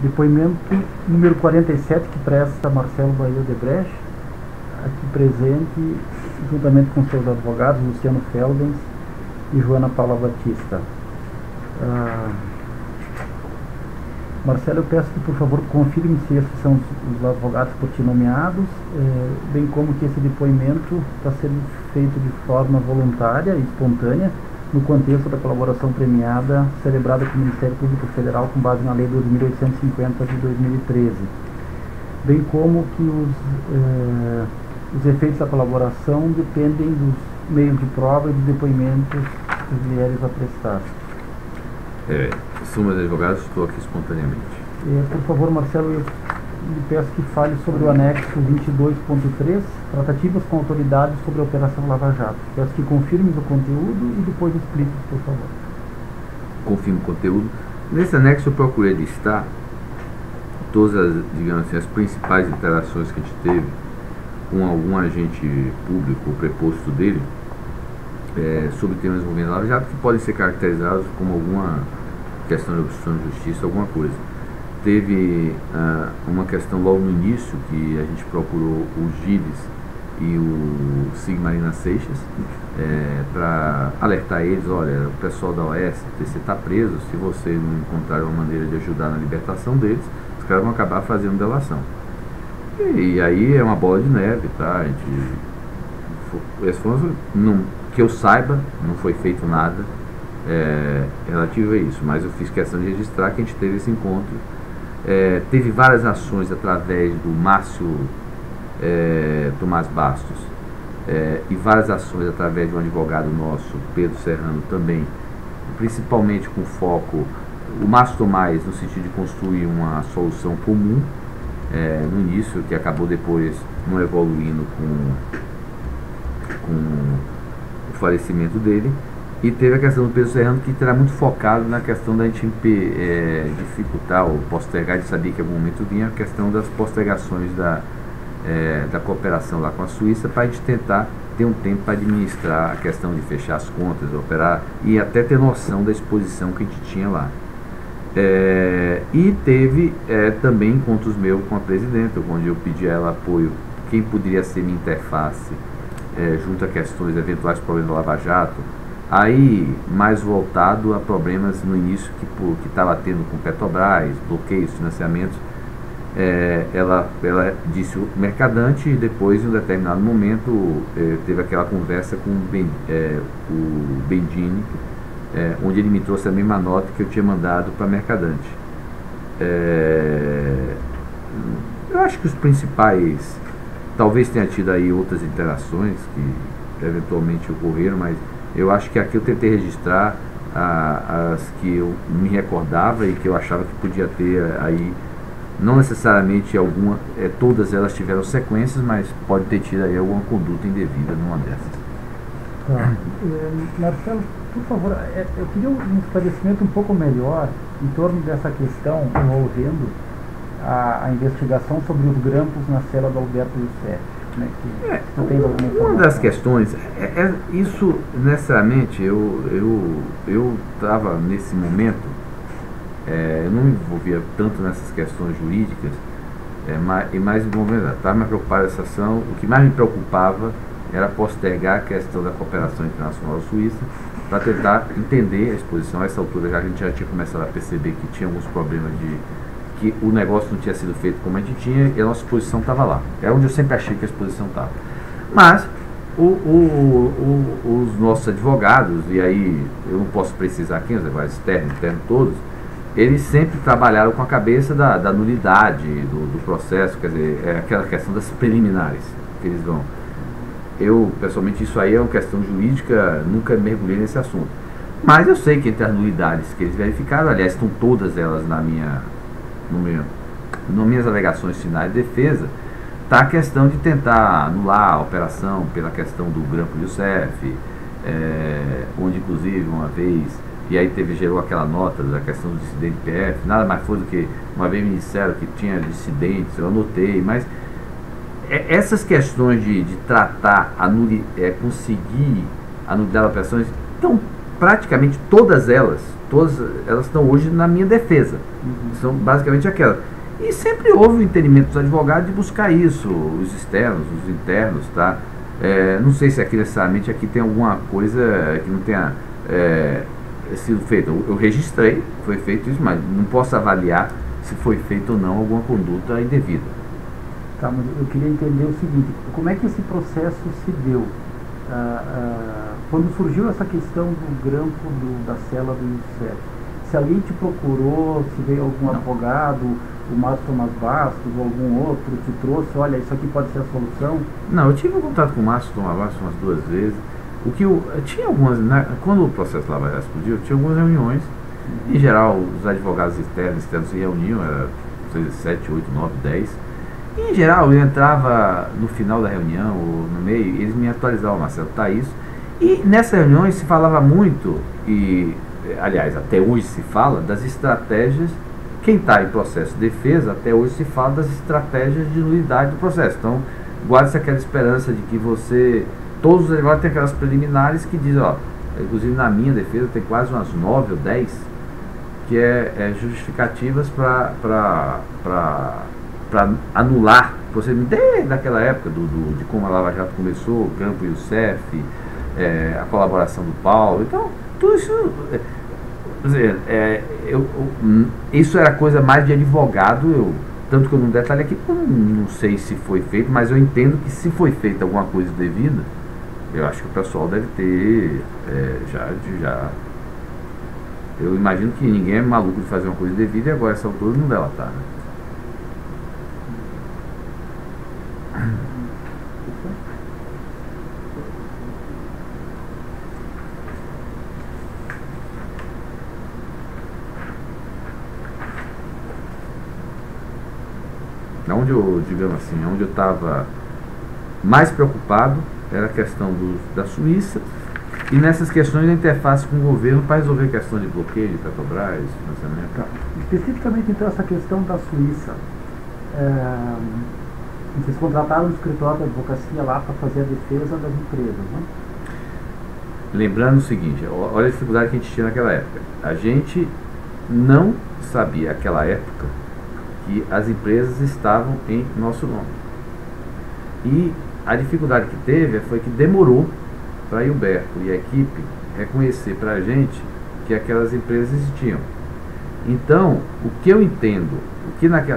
Depoimento número 47, que presta Marcelo Bahia Odebrecht, aqui presente, juntamente com seus advogados, Luciano Feldens e Joana Paula Batista. Marcelo, eu peço que, por favor, confirme se esses são os advogados por ti nomeados, bem como que esse depoimento está sendo feito de forma voluntária e espontânea, no contexto da colaboração premiada celebrada com o Ministério Público Federal com base na Lei 2.850 de 2013, bem como que os efeitos da colaboração dependem dos meios de prova e dos depoimentos que vieres a prestar. Suma de advogados, estou aqui espontaneamente. Por favor, Marcelo, eu lhe peço que fale sobre o anexo 22.3, tratativas com autoridades sobre a Operação Lava Jato. Peço que confirmes o conteúdo e depois expliques, por favor. Confirmo o conteúdo. Nesse anexo eu procurei listar todas as, digamos assim, as principais interações que a gente teve com algum agente público ou preposto dele sobre temas envolvendo a Lava Jato, que podem ser caracterizados como alguma questão de obstrução de justiça, alguma coisa. Teve uma questão logo no início, que a gente procurou o Gilles e o Sigmarina Seixas para alertar eles: olha, o pessoal da OSTC está preso, se você não encontrar uma maneira de ajudar na libertação deles, os caras vão acabar fazendo delação. E aí é uma bola de neve, tá? Que eu saiba, não foi feito nada relativo a isso, mas eu fiz questão de registrar que a gente teve esse encontro. Teve várias ações através do Márcio Tomás Bastos e várias ações através de um advogado nosso, Pedro Serrano, também, principalmente com foco, o Márcio Tomás, no sentido de construir uma solução comum no início, que acabou depois não evoluindo com o falecimento dele. E teve a questão do Pedro Serrano, que terá muito focado na questão da gente dificultar ou postergar, de saber que em algum momento vinha a questão das postergações da cooperação lá com a Suíça, para a gente tentar ter um tempo para administrar a questão de fechar as contas, operar e até ter noção da exposição que a gente tinha lá. E teve também encontros meus com a presidenta, onde eu pedi a ela apoio, quem poderia ser minha interface junto a questões de eventuais problemas da Lava Jato, aí mais voltado a problemas no início que estava tendo com Petrobras, bloqueios, financiamentos. Ela disse o Mercadante, e depois, em um determinado momento, teve aquela conversa com o Bendini, onde ele me trouxe a mesma nota que eu tinha mandado para Mercadante. Eu acho que os principais, talvez tenha tido aí outras interações que eventualmente ocorreram, mas eu acho que aqui eu tentei registrar as que eu me recordava e que eu achava que podia ter aí, não necessariamente alguma, todas elas tiveram sequências, mas pode ter tido aí alguma conduta indevida numa dessas. Tá. Marcelo, por favor, eu queria um esclarecimento um pouco melhor em torno dessa questão envolvendo a investigação sobre os grampos na cela do Alberto Youssef. Uma das questões, isso necessariamente, eu estava nesse momento, eu não me envolvia tanto nessas questões jurídicas, mas estava me preocupado essa ação. O que mais me preocupava era postergar a questão da cooperação internacional suíça, para tentar entender a exposição. A essa altura a gente já tinha começado a perceber que tinha alguns problemas que o negócio não tinha sido feito como a gente tinha, e a nossa exposição estava lá. É onde eu sempre achei que a exposição estava. Mas os nossos advogados, e aí eu não posso precisar quem, os advogados externos, internos todos, eles sempre trabalharam com a cabeça da nulidade do processo, quer dizer, aquela questão das preliminares que eles vão. Eu, pessoalmente, isso aí é uma questão jurídica, nunca mergulhei nesse assunto. Mas eu sei que entre as nulidades que eles verificaram, aliás, estão todas elas nas minhas alegações finais de defesa, está a questão de tentar anular a operação pela questão do Grampo Youssef, onde inclusive uma vez, e aí gerou aquela nota da questão do dissidente PF, nada mais foi do que, uma vez me disseram que tinha dissidentes, eu anotei, mas essas questões de tratar, conseguir anular operações, então praticamente todas elas todas elas estão hoje na minha defesa. São basicamente aquelas. E sempre houve o entendimento dos advogados de buscar isso, os externos, os internos, tá? Não sei se aqui necessariamente aqui tem alguma coisa que não tenha sido feita. Eu registrei, foi feito isso, mas não posso avaliar se foi feito ou não alguma conduta indevida. Tá, mas eu queria entender o seguinte, como é que esse processo se deu? Quando surgiu essa questão do grampo da cela do INSEP, se alguém te procurou, se veio algum advogado, o Márcio Tomás Bastos ou algum outro te trouxe, olha, isso aqui pode ser a solução? Não, eu tive um contato com o Márcio Tomás Bastos umas 2 vezes. O que tinha algumas, quando o processo Lava Jato explodiu, tinha algumas reuniões. Em geral, os advogados externos se reuniam, era 7, 8, 9, 10. E, em geral, eu entrava no final da reunião ou no meio, eles me atualizavam, Marcelo, tá isso. E nessas reuniões se falava muito, e aliás, até hoje se fala, das estratégias. Quem está em processo de defesa, até hoje se fala das estratégias de nulidade do processo. Então, guarde-se aquela esperança de que todos os advogados têm aquelas preliminares que dizem, inclusive na minha defesa tem quase umas 9 ou 10, que é justificativas para anular o procedimento, desde aquela época de como a Lava Jato começou, o Grampo e o CEF, a colaboração do Paulo. Então, tudo isso... isso era coisa mais de advogado, tanto que eu não detalhe aqui, eu não sei se foi feito, mas eu entendo que se foi feita alguma coisa devida, eu acho que o pessoal deve ter eu imagino que ninguém é maluco de fazer uma coisa devida e agora essa altura não delatar, né? Onde eu, digamos assim, onde eu estava mais preocupado era a questão da Suíça e nessas questões da interface com o governo para resolver a questão de bloqueio de Petrobras, financiamento. Tá. Especificamente, então, essa questão da Suíça, vocês contrataram um escritório de advocacia lá para fazer a defesa das empresas, né? Lembrando o seguinte, olha a dificuldade que a gente tinha naquela época. A gente não sabia naquela época que as empresas estavam em nosso nome. E a dificuldade que teve foi que demorou para Hilberto e a equipe reconhecer para a gente que aquelas empresas existiam. Então, o que eu entendo,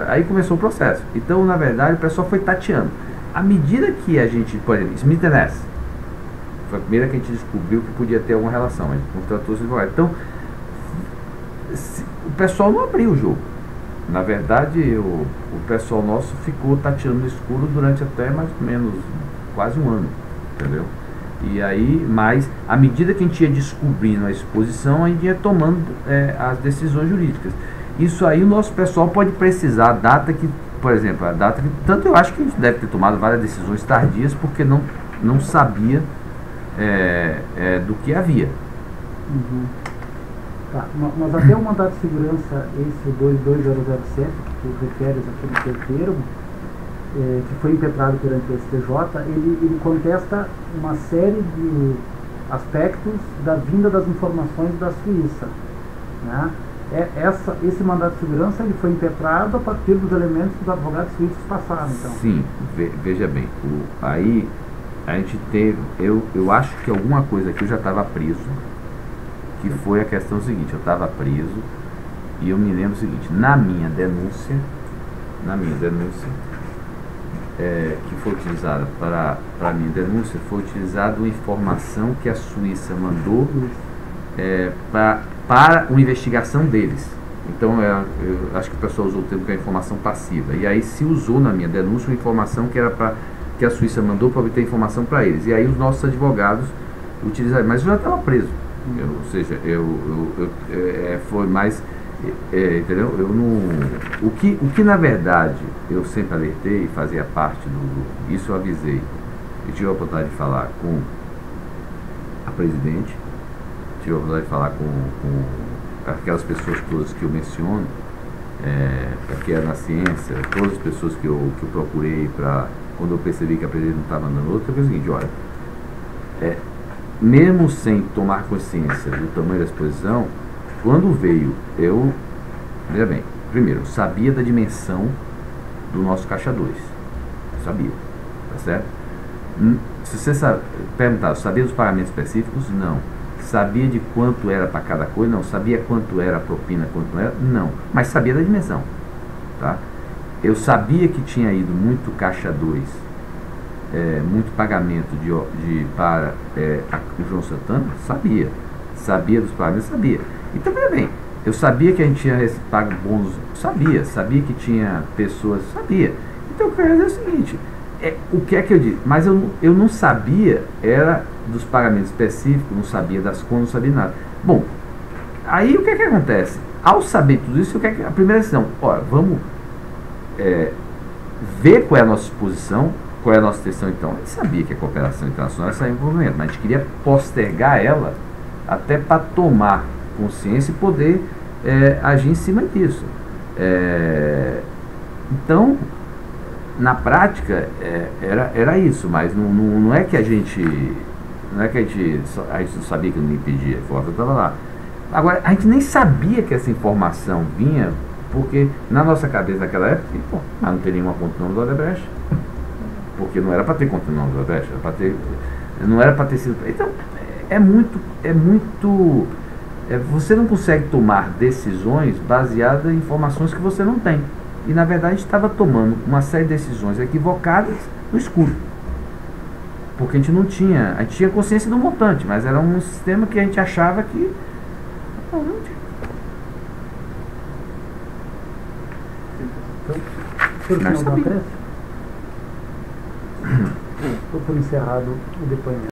aí começou o processo. Então, na verdade, o pessoal foi tateando. À medida que a gente, por exemplo, Smith & Ness, foi a primeira que a gente descobriu que podia ter alguma relação, a gente contratou os advogados. Então, o pessoal não abriu o jogo. Na verdade, o pessoal nosso ficou tateando no escuro durante até mais ou menos quase um ano, entendeu? E aí, mas à medida que a gente ia descobrindo a exposição, a gente ia tomando as decisões jurídicas. Isso aí o nosso pessoal pode precisar, a data que, por exemplo, a data que, tanto eu acho que a gente deve ter tomado várias decisões tardias porque não sabia do que havia. Uhum. Tá, mas até o mandato de segurança, esse 22007, que tu referes aqui no teu termo, que foi impetrado perante o STJ, ele contesta uma série de aspectos da vinda das informações da Suíça, né? Esse mandato de segurança ele foi impetrado a partir dos elementos que os advogados suíços passaram, então. Sim, veja bem, aí a gente teve, eu acho que alguma coisa aqui eu já estava preso, que foi a questão seguinte, eu estava preso e eu me lembro o seguinte, na minha denúncia que foi utilizada para a minha denúncia, foi utilizada uma informação que a Suíça mandou para uma investigação deles. Então eu acho que o pessoal usou o termo que é informação passiva, e aí se usou na minha denúncia uma informação que era que a Suíça mandou para obter informação para eles, e aí os nossos advogados utilizaram, mas eu já estava preso. Ou seja, foi mais, entendeu? Eu não, o que na verdade eu sempre alertei e fazia parte isso eu avisei. Eu tive a oportunidade de falar com a presidente, tive a oportunidade de falar com aquelas pessoas todas que eu menciono, que era na ciência, todas as pessoas que eu procurei quando eu percebi que a presidente não estava andando outra, foi o seguinte, olha, mesmo sem tomar consciência do tamanho da exposição, quando veio, veja bem, primeiro, eu sabia da dimensão do nosso caixa 2, sabia, tá certo? Se você perguntar, sabia dos pagamentos específicos? Não. Sabia de quanto era para cada coisa? Não. Sabia quanto era a propina, quanto não era? Não. Mas sabia da dimensão, tá? Eu sabia que tinha ido muito caixa 2, muito pagamento para o João Santana? Sabia. Sabia dos pagamentos? Sabia. Então, veja bem, eu sabia que a gente tinha pago bônus? Sabia. Sabia que tinha pessoas? Sabia. Então, o que eu quero dizer é o seguinte, o que é que eu disse? Mas eu não sabia, era dos pagamentos específicos, não sabia das contas, não sabia nada. Bom, aí o que é que acontece? Ao saber tudo isso, a primeira decisão, vamos ver qual é a nossa exposição, qual é a nossa intenção então. A gente sabia que a cooperação internacional ia sair em movimento, mas a gente queria postergar ela até para tomar consciência e poder agir em cima disso. Então, na prática, era isso, mas não é que a gente não sabia que não impedia, a força estava lá. Agora, a gente nem sabia que essa informação vinha, porque na nossa cabeça naquela época, mas não teria nenhuma conta no nome do Odebrecht, porque não era para ter conta no nome do Odebrecht, não era para ter sido. Então, você não consegue tomar decisões baseadas em informações que você não tem. E na verdade estava tomando uma série de decisões equivocadas no escuro. Porque a gente tinha consciência do montante, mas era um sistema que a gente achava que não tinha. Então, por final da pressa, estou por encerrado o depoimento.